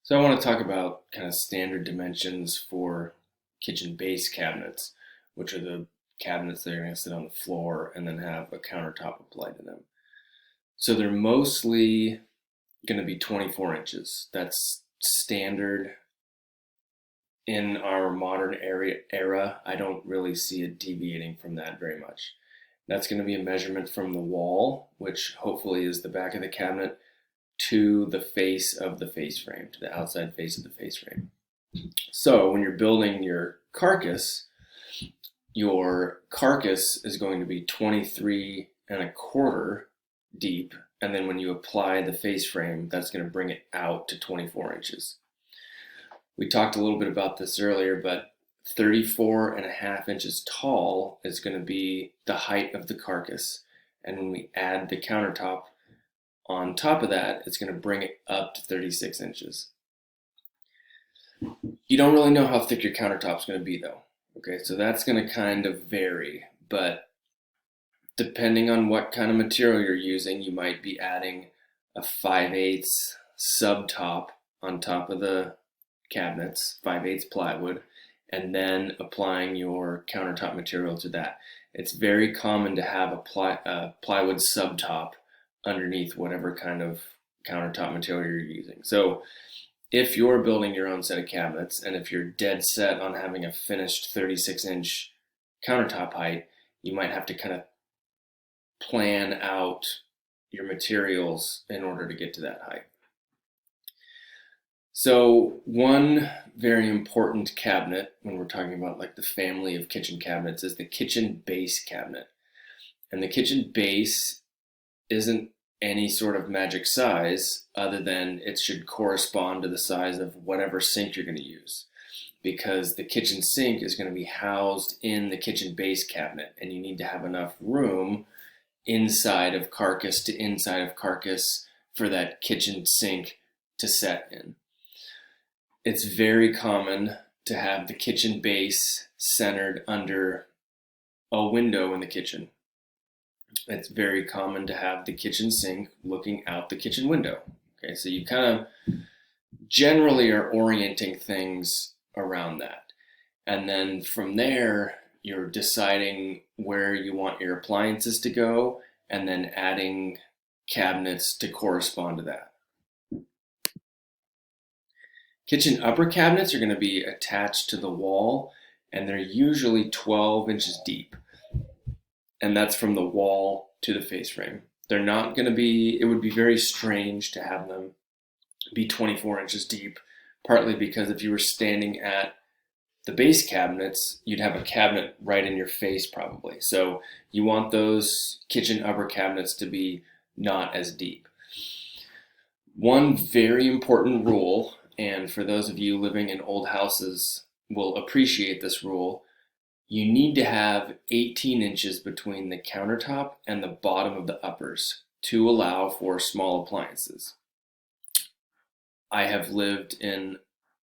So I want to talk about kind of standard dimensions for kitchen base cabinets, which are the cabinets that are going to sit on the floor and then have a countertop applied to them. So they're mostly going to be 24 inches. That's standard in our modern era. I don't really see it deviating from that very much. That's going to be a measurement from the wall, which hopefully is the back of the cabinet, to the face of the face frame, to the outside face of the face frame. So when you're building your carcass is going to be 23 and a quarter deep. And then when you apply the face frame, that's going to bring it out to 24 inches. We talked a little bit about this earlier, but 34 and a half inches tall is going to be the height of the carcass. And when we add the countertop on top of that, it's going to bring it up to 36 inches. You don't really know how thick your countertop's going to be though. Okay, so that's going to kind of vary, but depending on what kind of material you're using, you might be adding a 5/8 subtop on top of the cabinets, 5/8 plywood, and then applying your countertop material to that. It's very common to have a plywood subtop underneath whatever kind of countertop material you're using. So if you're building your own set of cabinets, and if you're dead set on having a finished 36-inch countertop height, you might have to kind of plan out your materials in order to get to that height. So one very important cabinet when we're talking about like the family of kitchen cabinets is the kitchen base cabinet. And the kitchen base isn't any sort of magic size other than it should correspond to the size of whatever sink you're going to use, because the kitchen sink is going to be housed in the kitchen base cabinet, and you need to have enough room inside of carcass to inside of carcass for that kitchen sink to set in. It's very common to have the kitchen base centered under a window in the kitchen. It's very common to have the kitchen sink looking out the kitchen window. Okay, so you kind of generally are orienting things around that. And then from there, you're deciding where you want your appliances to go and then adding cabinets to correspond to that. Kitchen upper cabinets are going to be attached to the wall, and they're usually 12 inches deep. And that's from the wall to the face frame. They're not going to be, it would be very strange to have them be 24 inches deep, partly because if you were standing at the base cabinets, you'd have a cabinet right in your face probably. So you want those kitchen upper cabinets to be not as deep. One very important rule, and for those of you living in old houses will appreciate this rule, you need to have 18 inches between the countertop and the bottom of the uppers to allow for small appliances. I have lived in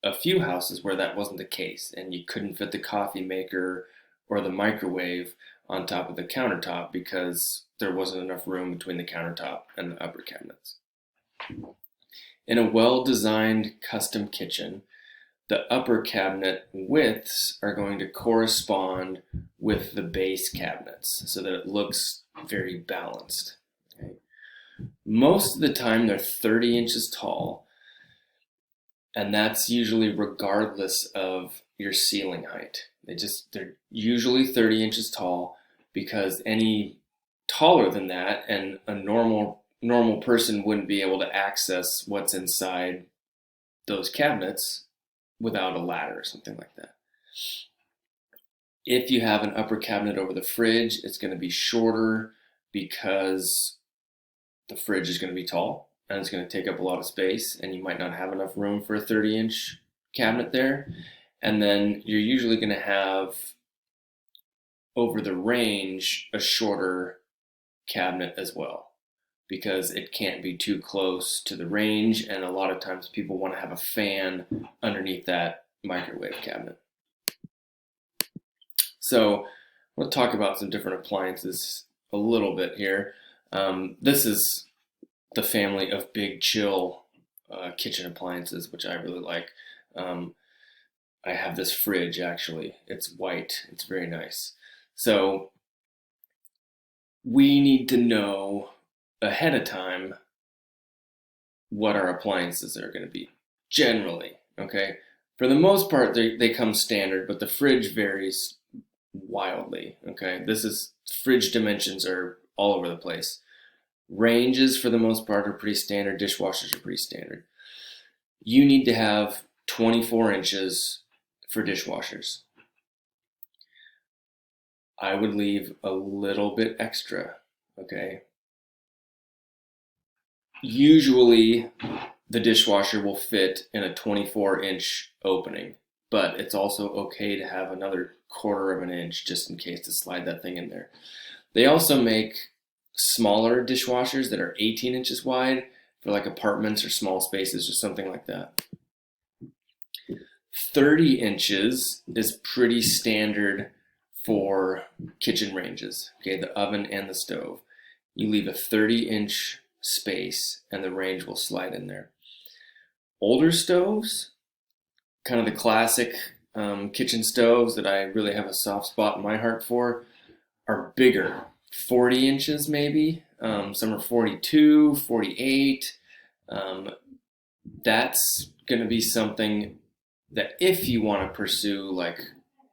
a few houses where that wasn't the case, and you couldn't fit the coffee maker or the microwave on top of the countertop because there wasn't enough room between the countertop and the upper cabinets. In a well-designed custom kitchen, the upper cabinet widths are going to correspond with the base cabinets so that it looks very balanced. Okay? Most of the time they're 30 inches tall, and that's usually regardless of your ceiling height. They're usually 30 inches tall, because any taller than that and a normal person wouldn't be able to access what's inside those cabinets without a ladder or something like that. If you have an upper cabinet over the fridge, it's going to be shorter because the fridge is going to be tall and it's going to take up a lot of space, and you might not have enough room for a 30-inch cabinet there. And then you're usually going to have over the range a shorter cabinet as well, because it can't be too close to the range, and a lot of times people want to have a fan underneath that microwave cabinet. So we'll talk about some different appliances a little bit here. This is the family of big chill kitchen appliances, which I really like. I have this fridge actually. It's white. It's very nice. So we need to know ahead of time what our appliances are going to be generally. Okay. For the most part, they come standard, but the fridge varies wildly. Okay. This is fridge dimensions are all over the place. Ranges for the most part are pretty standard. Dishwashers are pretty standard. You need to have 24 inches for dishwashers. I would leave a little bit extra, okay? Usually the dishwasher will fit in a 24-inch opening, but it's also okay to have another quarter of an inch just in case to slide that thing in there. They also make smaller dishwashers that are 18 inches wide for like apartments or small spaces or something like that. 30 inches is pretty standard for kitchen ranges, okay, the oven and the stove. You leave a 30-inch space and the range will slide in there. Older stoves, kind of the classic kitchen stoves that I really have a soft spot in my heart for, are bigger, 40 inches maybe. Some are 42, 48. That's going to be something that if you want to pursue like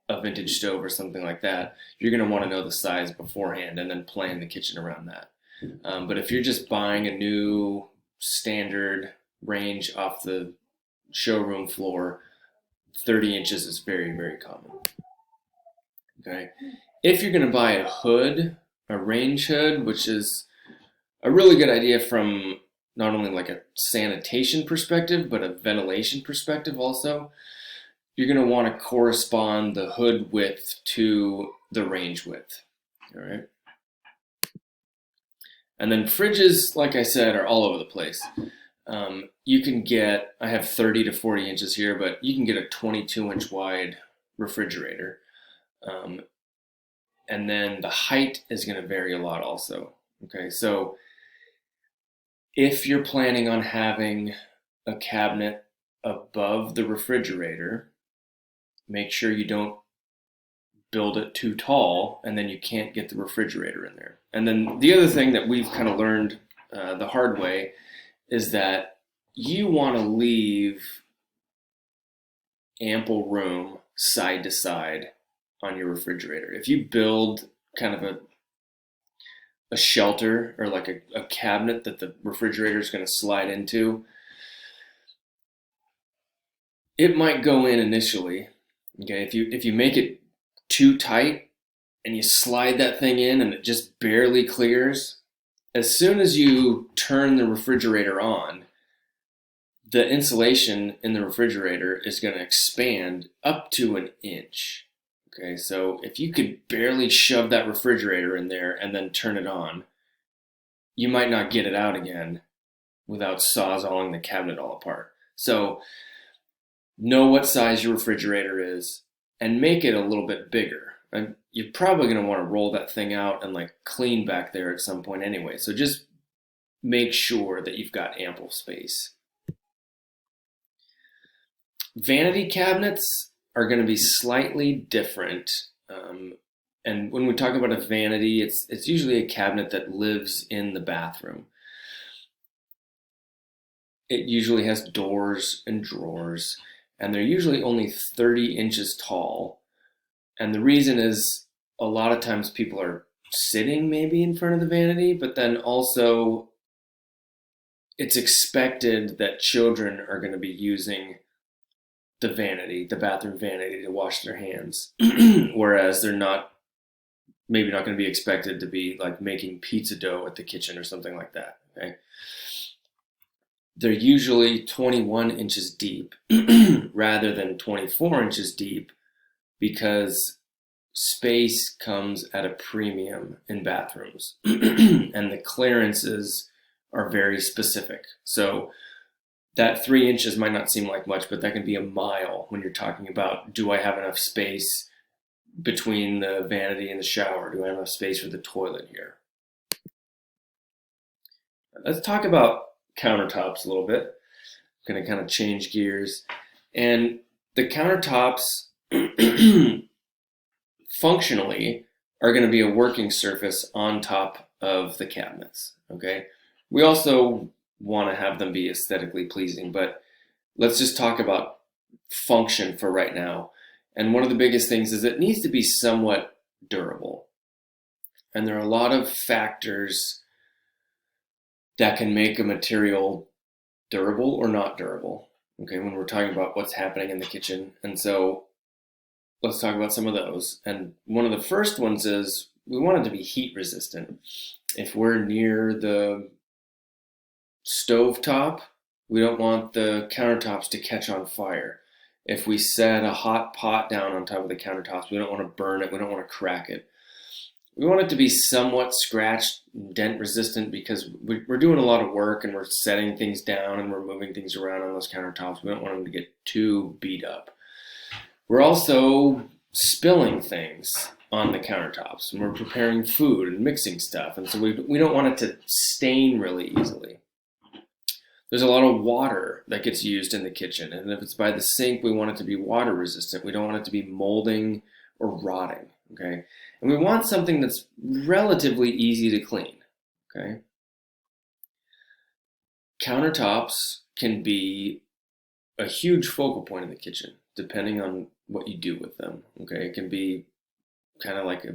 a vintage stove or something like that, you're going to want to know the size beforehand and then plan the kitchen around that. But if you're just buying a new standard range off the showroom floor, 30 inches is very, very common. Okay. If you're going to buy a hood, a range hood, which is a really good idea from not only like a sanitation perspective, but a ventilation perspective also, you're going to want to correspond the hood width to the range width. All right. And then fridges, like I said, are all over the place. You can get, I have 30 to 40 inches here, but you can get a 22-inch wide refrigerator. And then the height is going to vary a lot also. Okay, so if you're planning on having a cabinet above the refrigerator, make sure you don't build it too tall and then you can't get the refrigerator in there. And then the other thing that we've kind of learned the hard way is that you want to leave ample room side to side on your refrigerator. If you build kind of a shelter or like a cabinet that the refrigerator is going to slide into, it might go in initially. Okay, if you make it too tight and you slide that thing in and it just barely clears, as soon as you turn the refrigerator on, the insulation in the refrigerator is going to expand up to an inch. Okay, so if you could barely shove that refrigerator in there and then turn it on, you might not get it out again without sawzalling the cabinet all apart. So know what size your refrigerator is and make it a little bit bigger. And you're probably going to want to roll that thing out and like clean back there at some point anyway. So just make sure that you've got ample space. Vanity cabinets are going to be slightly different. And when we talk about a vanity, it's usually a cabinet that lives in the bathroom. It usually has doors and drawers, and they're usually only 30 inches tall. And the reason is a lot of times people are sitting maybe in front of the vanity, but then also it's expected that children are going to be using the vanity, the bathroom vanity, to wash their hands, whereas they're maybe not going to be expected to be like making pizza dough at the kitchen or something like that. Okay, they're usually 21 inches deep rather than 24 inches deep because space comes at a premium in bathrooms and the clearances are very specific. So that 3 inches might not seem like much, but that can be a mile when you're talking about, do I have enough space between the vanity and the shower? Do I have enough space for the toilet here? Let's talk about countertops a little bit. going to kind of change gears. And the countertops functionally are going to be a working surface on top of the cabinets. Okay. We also want to have them be aesthetically pleasing, but let's just talk about function for right now. And one of the biggest things is it needs to be somewhat durable. And there are a lot of factors that can make a material durable or not durable. Okay, when we're talking about what's happening in the kitchen. And so let's talk about some of those. And one of the first ones is we want it to be heat resistant. If we're near the stove top, we don't want the countertops to catch on fire. If we set a hot pot down on top of the countertops, we don't want to burn it, we don't want to crack it. We want it to be somewhat scratch, dent resistant, because we're doing a lot of work and we're setting things down and we're moving things around on those countertops. We don't want them to get too beat up. We're also spilling things on the countertops, and we're preparing food and mixing stuff, and so we don't want it to stain really easily. There's a lot of water that gets used in the kitchen, and if it's by the sink, we want it to be water resistant. We don't want it to be molding or rotting, okay? And we want something that's relatively easy to clean, okay? Countertops can be a huge focal point in the kitchen, depending on what you do with them, okay? It can be kind of like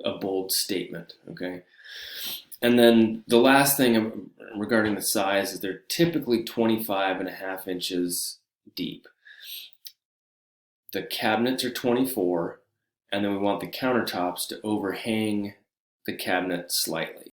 a bold statement, okay? And then the last thing regarding the size is they're typically 25.5 inches deep. The cabinets are 24, and then we want the countertops to overhang the cabinet slightly.